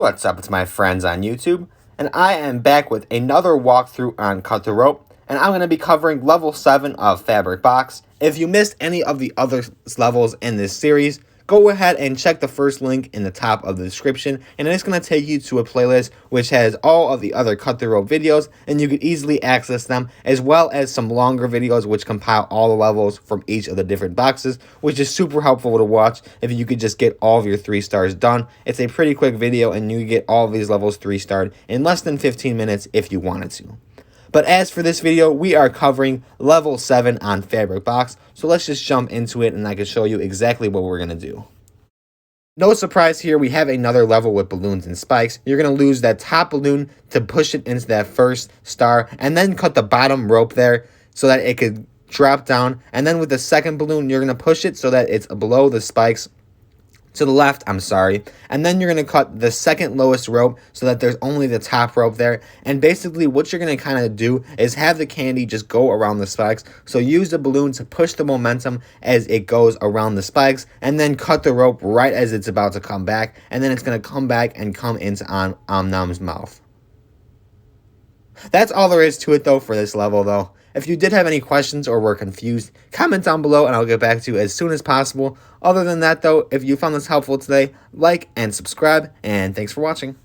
What's up, it's my friends on YouTube, and I am back with another walkthrough on Cut the Rope, and I'm going to be covering level 7 of Fabric Box. If you missed any of the other levels in this series, go ahead and check the first link in the top of the description, and it's going to take you to a playlist which has all of the other Cut the Rope videos, and you can easily access them, as well as some longer videos which compile all the levels from each of the different boxes, which is super helpful to watch if you could just get all of your 3 stars done. It's a pretty quick video, and you get all of these levels 3 starred in less than 15 minutes if you wanted to. But as for this video, we are covering level 7 on Fabric Box, so let's just jump into it and I can show you exactly what we're going to do. No surprise here, we have another level with balloons and spikes. You're going to lose that top balloon to push it into that first star, and then cut the bottom rope there so that it could drop down. And then with the second balloon, you're going to push it so that it's below the spikes. To the left, and then you're going to cut the second lowest rope so that there's only the top rope there. And basically what you're going to kind of do is have the candy just go around the spikes. So use the balloon to push the momentum as it goes around the spikes, and then cut the rope right as it's about to come back, and then it's going to come back and come into Nam's mouth. That's all there is to it though for this level though. If you did have any questions or were confused, comment down below and I'll get back to you as soon as possible. Other than that though, if you found this helpful today, like and subscribe, and thanks for watching.